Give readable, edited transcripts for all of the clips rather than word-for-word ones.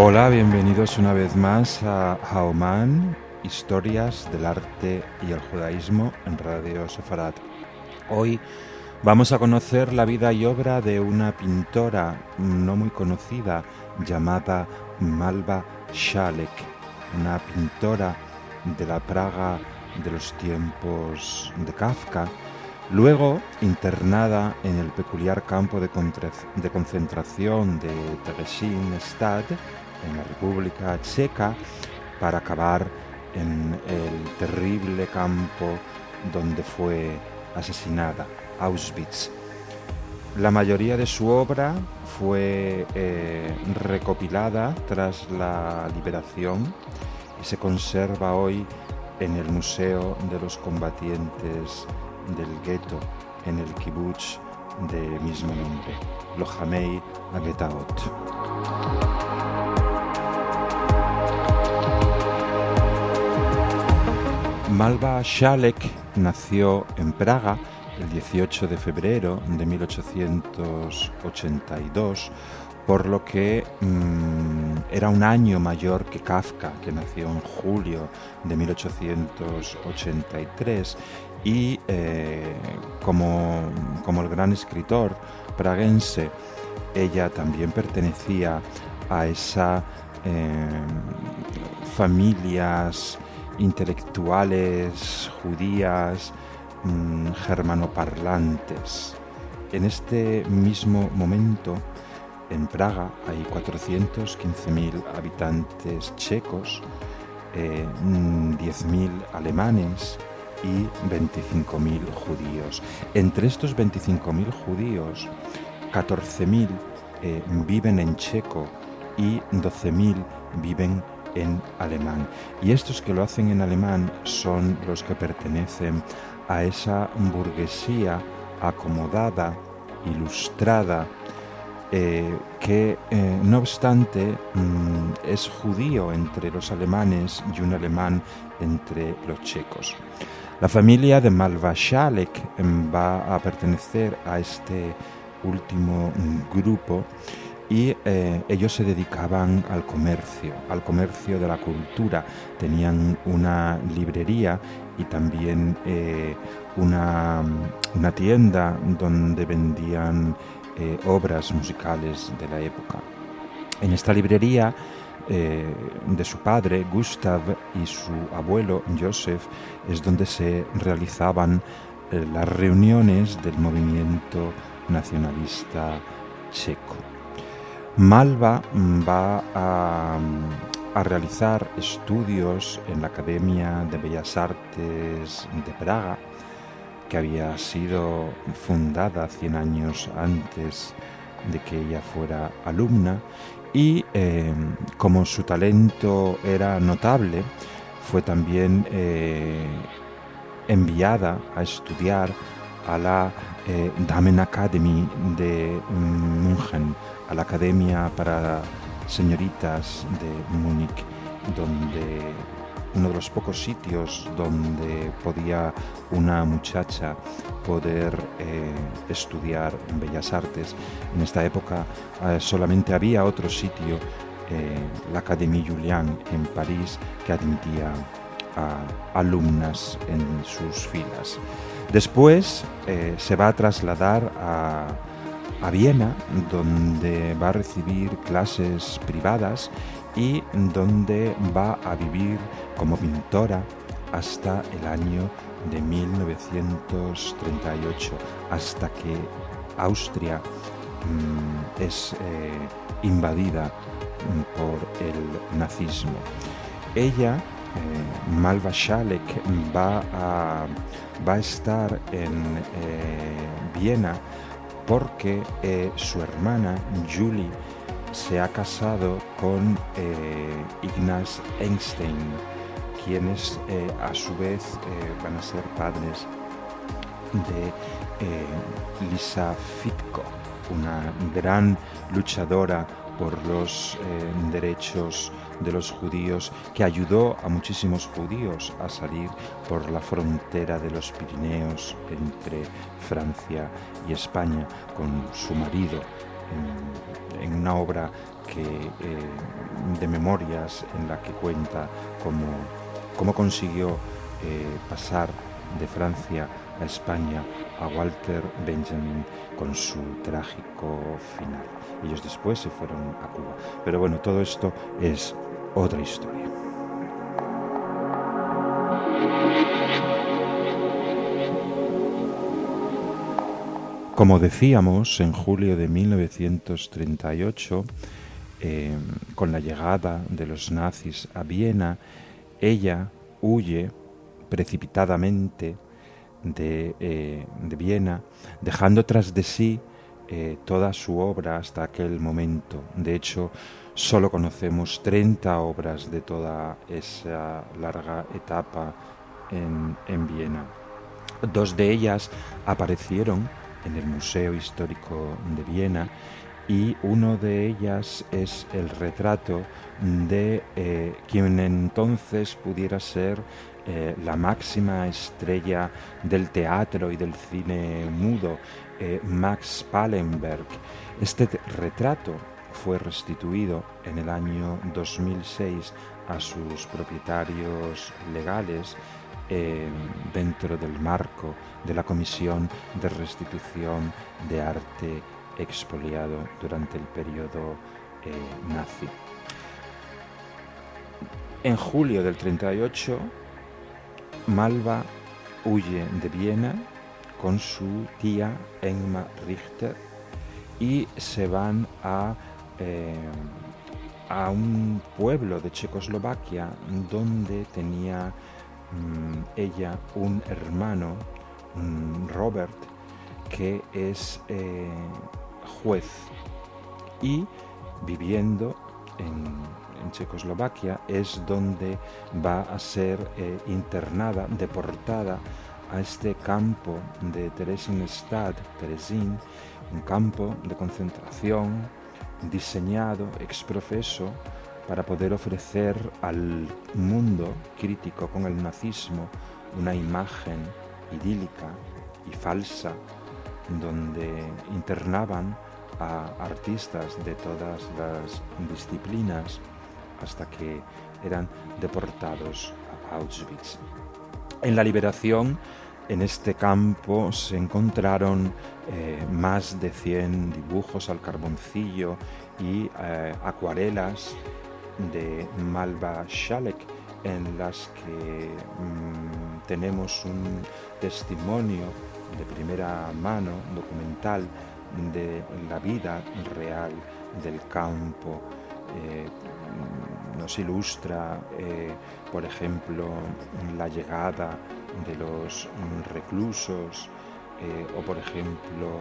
Hola, bienvenidos una vez más a Haoman, historias del arte y el judaísmo en Radio Sefarat. Hoy vamos a conocer la vida y obra de una pintora no muy conocida llamada Malva Šalek, una pintora de la Praga de los tiempos de Kafka, luego internada en el peculiar campo de concentración de Theresienstadt, en la República Checa, para acabar en el terrible campo donde fue asesinada, Auschwitz. La mayoría de su obra fue recopilada tras la liberación y se conserva hoy en el Museo de los Combatientes del Gueto, en el kibutz de mismo nombre, Lochamei Agetaot. Malva Šalek nació en Praga el 18 de febrero de 1882, por lo que era un año mayor que Kafka, que nació en julio de 1883, y como el gran escritor praguense, ella también pertenecía a esa familias intelectuales judías germanoparlantes. En este mismo momento, en Praga hay 415.000 habitantes checos, 10.000 alemanes y 25.000 judíos. Entre estos 25.000 judíos, 14.000 viven en checo y 12.000 viven en alemán. Y estos que lo hacen en alemán son los que pertenecen a esa burguesía acomodada, ilustrada, que no obstante es judío entre los alemanes y un alemán entre los checos. La familia de Malva Šalek va a pertenecer a este último grupo, y ellos se dedicaban al comercio de la cultura. Tenían una librería y también una tienda donde vendían obras musicales de la época. En esta librería de su padre, Gustav, y su abuelo, Josef, es donde se realizaban las reuniones del movimiento nacionalista checo. Malva va a realizar estudios en la Academia de Bellas Artes de Praga, que había sido fundada 100 años antes de que ella fuera alumna, y como su talento era notable, fue también enviada a estudiar a la Damen Academy de München, a la Academia para Señoritas de Múnich, donde uno de los pocos sitios donde podía una muchacha poder estudiar en Bellas Artes. En esta época solamente había otro sitio, la Académie Julian en París, que admitía a alumnas en sus filas. Después se va a trasladar a Viena, donde va a recibir clases privadas y donde va a vivir como pintora hasta el año de 1938, hasta que Austria es invadida por el nazismo. Ella, Malva Šalek, va a estar en Viena porque su hermana Julie se ha casado con Ignaz Einstein, quienes a su vez van a ser padres de Lisa Fitko, una gran luchadora por los derechos de los judíos, que ayudó a muchísimos judíos a salir por la frontera de los Pirineos entre Francia y España con su marido, en una obra de memorias en la que cuenta cómo consiguió pasar de Francia a España a Walter Benjamin con su trágico final. Ellos después se fueron a Cuba. Pero bueno, todo esto es otra historia. Como decíamos, en julio de 1938, con la llegada de los nazis a Viena, ella huye precipitadamente de Viena, dejando tras de sí toda su obra hasta aquel momento. De hecho, solo conocemos 30 obras de toda esa larga etapa en Viena. 2 de ellas aparecieron en el Museo Histórico de Viena, y uno de ellas es el retrato de quien entonces pudiera ser la máxima estrella del teatro y del cine mudo, Max Pallenberg. Este retrato fue restituido en el año 2006 a sus propietarios legales dentro del marco de la Comisión de Restitución de Arte expoliado durante el periodo nazi. En julio del 38, Malva huye de Viena con su tía Emma Richter y se van a un pueblo de Checoslovaquia donde tenía ella un hermano, Robert, que es juez, y viviendo en Checoslovaquia es donde va a ser internada, deportada a este campo de Theresienstadt, un campo de concentración diseñado ex professo para poder ofrecer al mundo crítico con el nazismo una imagen idílica y falsa, donde internaban a artistas de todas las disciplinas hasta que eran deportados a Auschwitz. En la liberación, en este campo se encontraron más de 100 dibujos al carboncillo y acuarelas de Malva Šalek, en las que tenemos un testimonio de primera mano, documental, de la vida real del campo. Nos ilustra, por ejemplo, la llegada de los reclusos, o por ejemplo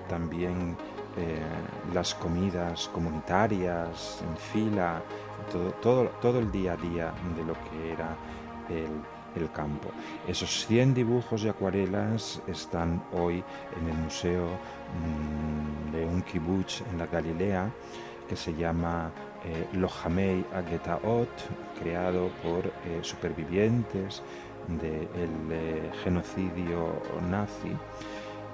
también las comidas comunitarias en fila, todo el día a día de lo que era el campo. Esos 100 dibujos y acuarelas están hoy en el museo de un kibutz en la Galilea que se llama Lohamei Agetaot, creado por supervivientes del genocidio nazi.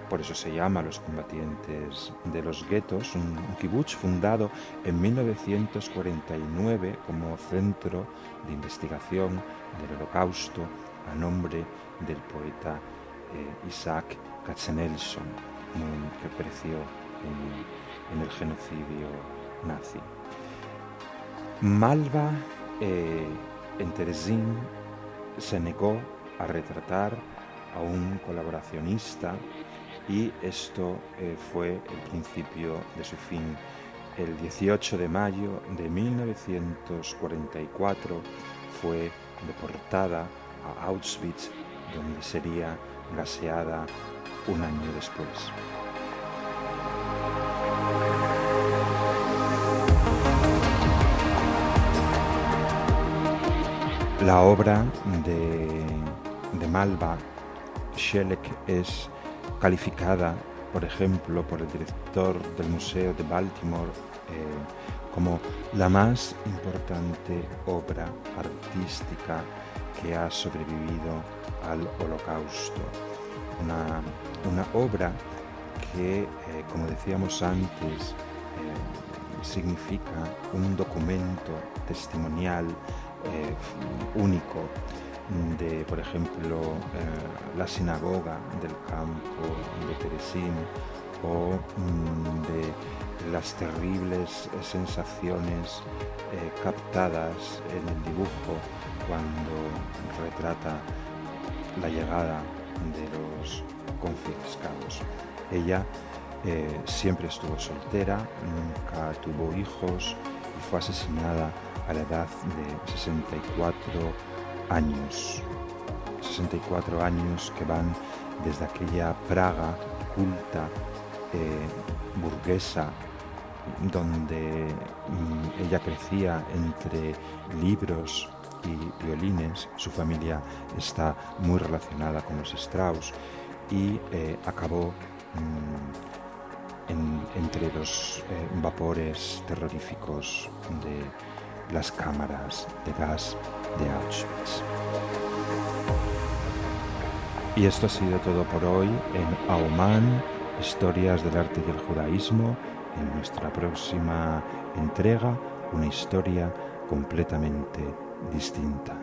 Por eso se llama Los Combatientes de los Guetos, un kibutz fundado en 1949 como centro de investigación del Holocausto a nombre del poeta Isaac Katzenelson, que pereció en el genocidio nazi. Malva en Terezín se negó a retratar a un colaboracionista, y esto fue el principio de su fin. El 18 de mayo de 1944 fue deportada a Auschwitz, donde sería gaseada un año después. La obra de Malva Šalek es calificada, por ejemplo, por el director del Museo de Baltimore como la más importante obra artística que ha sobrevivido al Holocausto. Una obra que, como decíamos antes, significa un documento testimonial único de, por ejemplo, la sinagoga del campo de Teresín, o de las terribles sensaciones captadas en el dibujo cuando retrata la llegada de los confiscados. Ella siempre estuvo soltera, nunca tuvo hijos y fue asesinada a la edad de 64 años. 64 años que van desde aquella Praga culta, burguesa, donde ella crecía entre libros y violines. Su familia está muy relacionada con los Strauss y acabó entre los vapores terroríficos de las cámaras de gas de Auschwitz. Y esto ha sido todo por hoy en Auman, Historias del Arte y el Judaísmo. En nuestra próxima entrega, una historia completamente distinta.